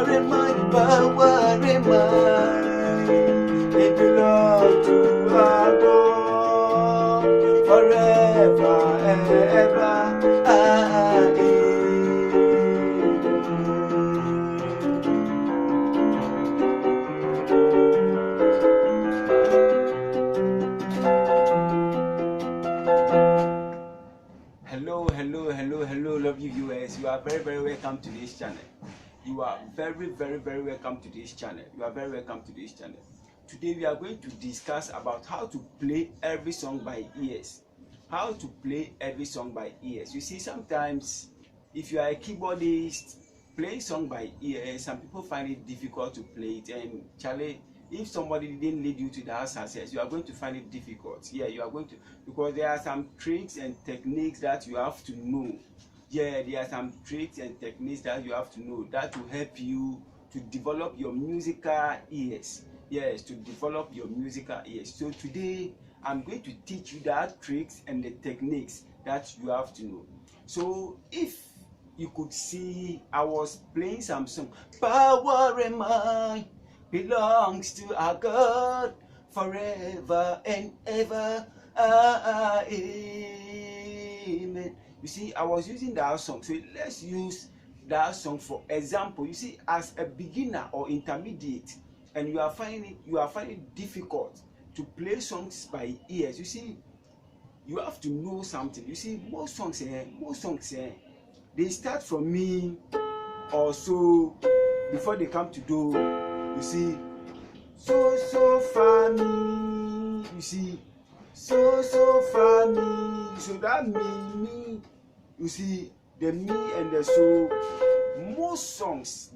Power in mind, power in mind. It belongs to our God forever and ever. Hello, lovely viewers. You are very welcome to this channel. You are very welcome to this channel. You are very welcome to this channel. Today we are going to discuss about how to play every song by ears. How to play every song by ears. You see, sometimes if you are a keyboardist, playing song by ear, some people find it difficult to play it. And Charlie, if somebody didn't lead you to that success, you are going to find it difficult. Yeah, you are going to, because there are some tricks and techniques that you have to know. Yeah, there are some tricks and techniques that you have to know that will help you to develop your musical ears. Yes, to develop your musical ears. So today I'm going to teach you that tricks and the techniques that you have to know. So if you could see, I was playing some song. Power in mind belongs to our God forever and ever. Amen. You see, I was using that song. So let's use that song for example. You see, as a beginner or intermediate, and you are finding it difficult to play songs by ears. You see, you have to know something. You see, most songs, they start from me or so before they come to do. You see, so fa mi. You see, so fa mi. So that me. You see, the me and the so. Most songs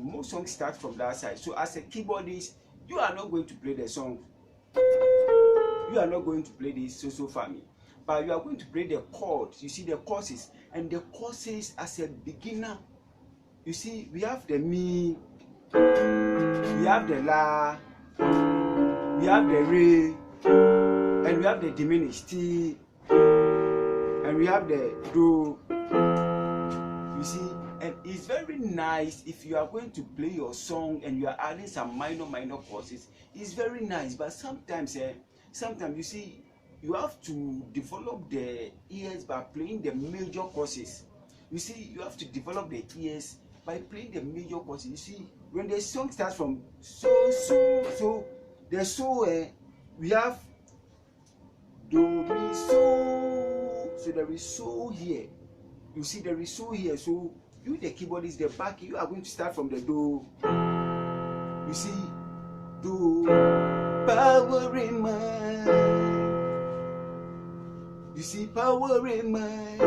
start from that side. So as a keyboardist, you are not going to play the song. You are not going to play this so fa mi. But you are going to play the chords. You see the courses, and the courses as a beginner. You see, we have the mi, we have the la, we have the re, and we have the diminished T, and we have the do. You see, and it's very nice if you are going to play your song and you are adding some minor courses. It's very nice, but sometimes you see, you have to develop the ears by playing the major courses. You see, you have to develop the ears by playing the major courses. You see, when the song starts from so, the so, we have do, mi, so. So there is so here. You see, there is so here. So you, the keyboardist, the back, you are going to start from the do. You see, do, power in mind. You see, power in mind.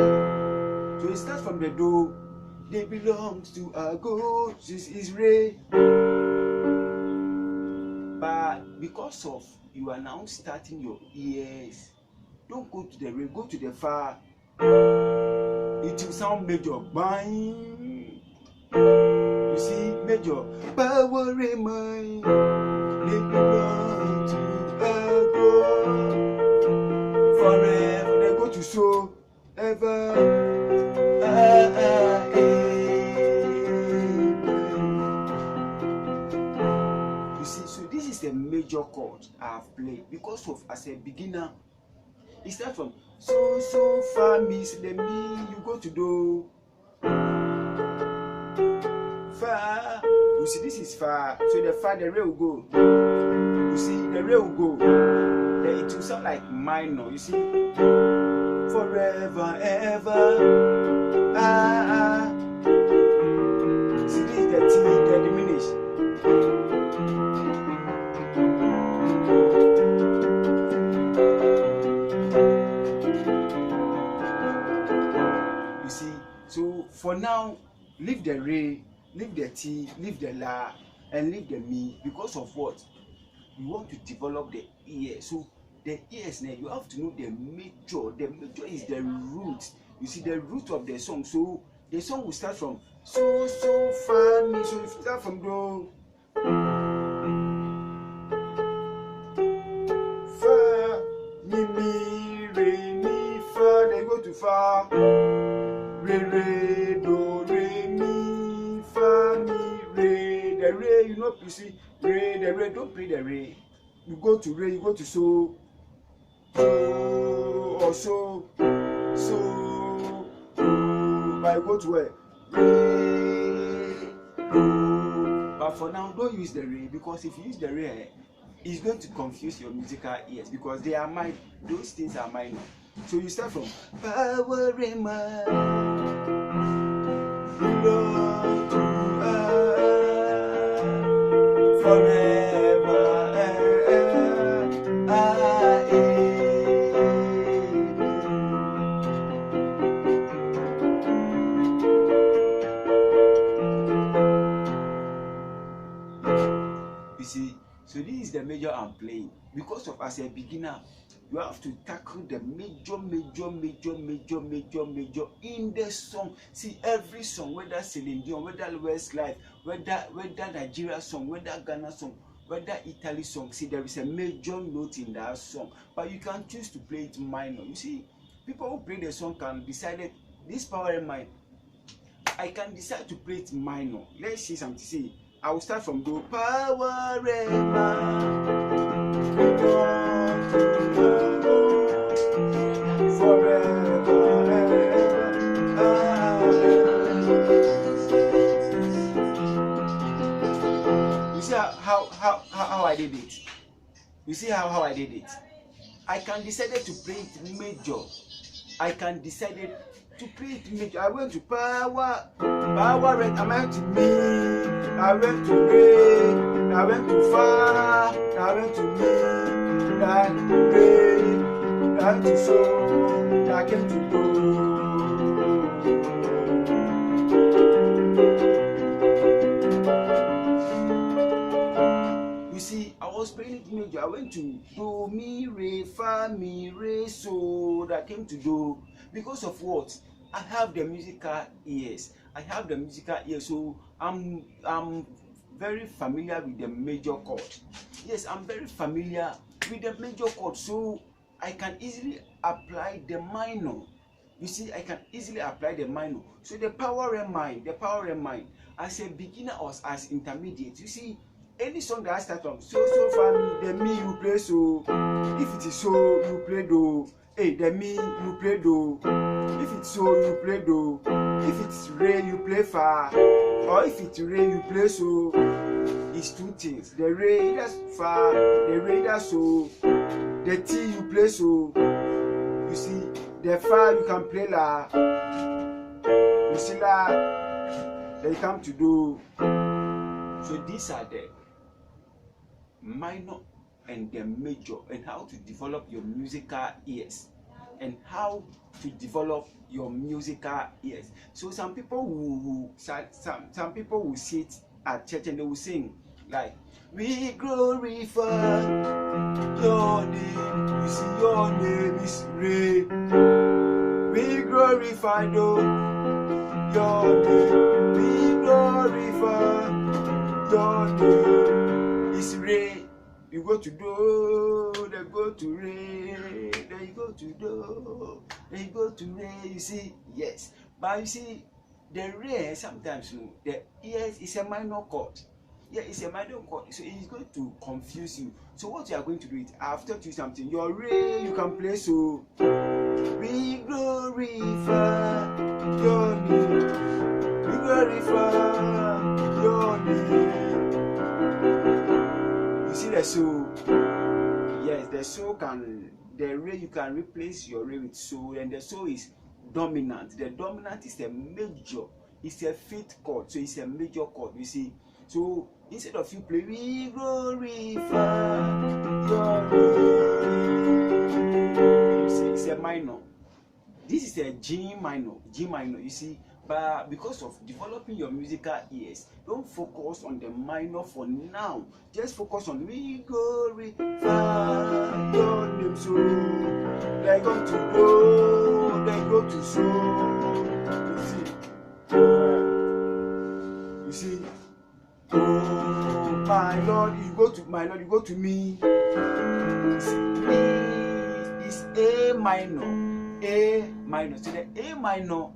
So it starts from the do. They belongs to our God. This is re. But because of you are now starting your ears, don't go to the re, go to the fa. It will sound major. Bang. You see, major. Power in mind. They belong to our God forever. They go to so ever. You see, so this is the major chord I have played because of as a beginner. It starts from so fa mi, the mi, you go to do fa. You see, this is fa. So the fa, the re will go. You see, the re will go. Then it will sound like minor. You see, forever ever. See, this is the T, the diminished. You see, so for now, leave the re, leave the T, leave the la, and leave the mi because of what? You want to develop the ear. So the ears now, you have to know the major. The major is the root. You see, the root of the song. So the song will start from so fa mi. So if you start from do, fa mi re mi fa, then go to fa, re do re mi fa mi re. The re, you know, you see, re, the re, don't play the re. You go to re, you go to so, or so, but you go to where? Re, but for now, don't use the re, because if you use the re, it's going to confuse your musical ears, because they are minor. Those things are minor. So you start from power in my Lord to forever. You see, so this is the major I'm playing. Because of as a beginner, you have to tackle the major in the song. See, every song, whether Celine Dion, whether Westlife, whether Nigeria song, whether Ghana song, whether Italy song, see, there is a major note in that song, but you can choose to play it minor. You see, people who play the song can decide that this power in mind, I can decide to play it minor. Let's see something. See, I will start from do power in mind. You see how I did it. You see how I did it. I can decide to play it major. I can decide to play it major. I went to power, and I went to me. I went to re, I went to fa, I went to mi, I re, I went to so, I came to do. You see, I was playing it major. I went to do, mi, re, fa, mi, re, so, that came to do. Because of what? I have the musical ears. I have the musical ears, so I'm very familiar with the major chord. Yes, I'm very familiar with the major chord, so I can easily apply the minor. You see, I can easily apply the minor. So the power and mind, as a beginner or as intermediate, you see, any song that I start from so far, the mi you play so. If it is so, you play do. Hey, the mi you play do. If it's so, you play do. If it's re, you play fa. Or if it's re, you play so. It's two things. The re, that's fa. The re, that's so. The ti, you play so. You see, the fa, you can play la. You see la. Then you come to do. So these are the minor and the major, and how to develop your musical ears, and how to develop your musical ears. So some people some people will sit at church and they will sing like, we glorify your name. You see, your name is Ray. We glorify your name. We glorify your name is Ray. You go to do, then go to re, then you go to do, then you go to re. You see, yes, but you see, the re sometimes the ears is a minor chord. Yeah, it's a minor chord, so it's going to confuse you. So what you are going to do is, I've taught you something. Your re you can play so. We glorify your name. We glorify your name. You see the so, yes, the so can, the re you can replace your re with so, and the so is dominant. The dominant is a major, it's a fifth chord, so it's a major chord. You see, so instead of you play we glorify your name, you see, it's a minor. This is a G minor. You see. But because of developing your musical ears, don't focus on the minor for now. Just focus on we glorify your name. So they go to do, they go to so. You see, oh my Lord, you go to my Lord, you go to me. It's A minor, A minor. So the A minor.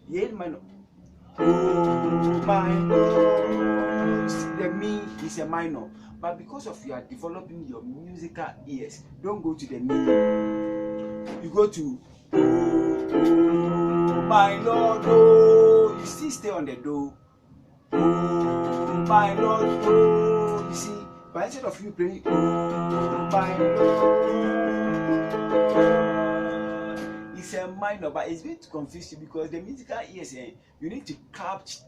Yeah, minor. Oh my Lord, the mi a minor, but because of you are developing your musical ears, don't go to the main. You go to do, minor, do. You still stay on the do, minor, do. You see, but instead of you playing minor, it's a minor, but it's going to confuse you because the musical ears, you need to capture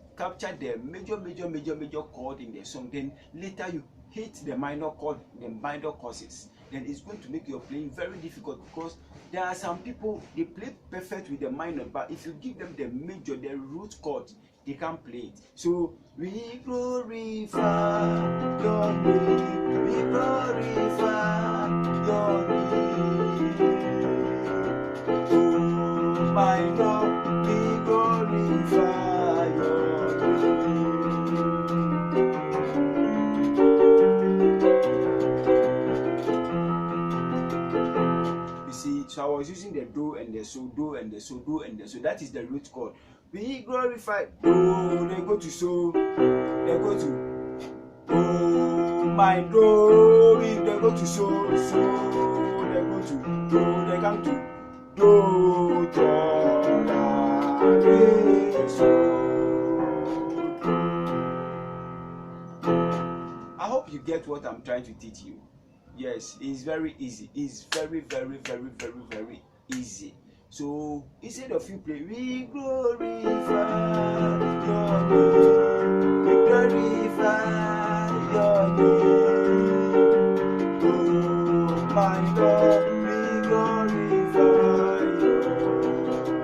the major chord in the song. Then later you hit the minor chord, the minor courses. Then it's going to make your playing very difficult because there are some people they play perfect with the minor, but if you give them the major, the root chord, they can't play it. So we glorify your name, we glorify your name. Oh my Lord, we glorify your name. You see, so I was using the do and the so, do and the so, do and the so. That is the root chord. We glorify do, they go to so, they go to oh my do, they go to so, they go to do, they come to do, do, la, re, so. I hope you get what I'm trying to teach you. Yes, it's very easy. It's very easy. So instead of you play, we glorify your name, we glorify your name. Oh my Lord, we glorify your name.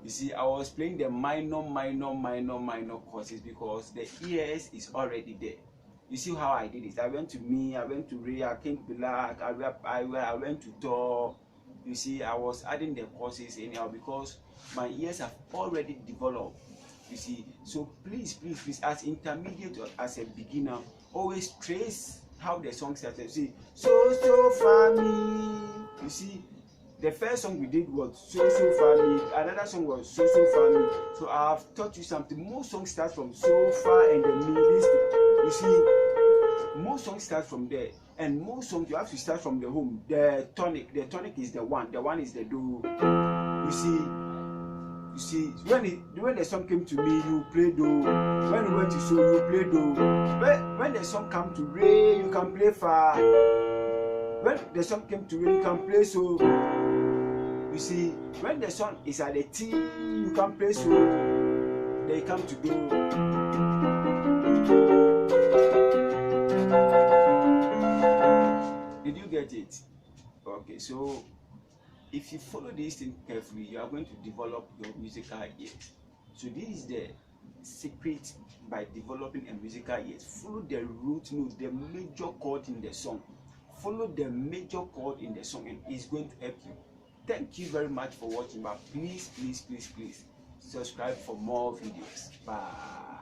You see, I was playing the minor courses because the ears is already there. You see how I did it? I went to me, I went to re, I came to black, I went to do. You see, I was adding the courses anyhow because my ears have already developed. You see, so please, as intermediate or as a beginner, always trace how the song started. You see, so far me. You see. The first song we did was so far me. Another song was so far me. So I have taught you something. Most songs start from so far and the me. You see, most songs start from there, and most songs you have to start from the home. The tonic is the one. The one is the do. You see, when the song came to me, you play do. When you went to so, you play do. When the song come to re, you can play fa. When the song came to re, you can play so. You see, when the song is at the T, you can play so. They come to do. Did you get it? Okay, so if you follow this thing carefully, you are going to develop your musical ears. So this is the secret by developing a musical ears. Follow the root note, the major chord in the song. Follow the major chord in the song, and it's going to help you. Thank you very much for watching, but please subscribe for more videos. Bye.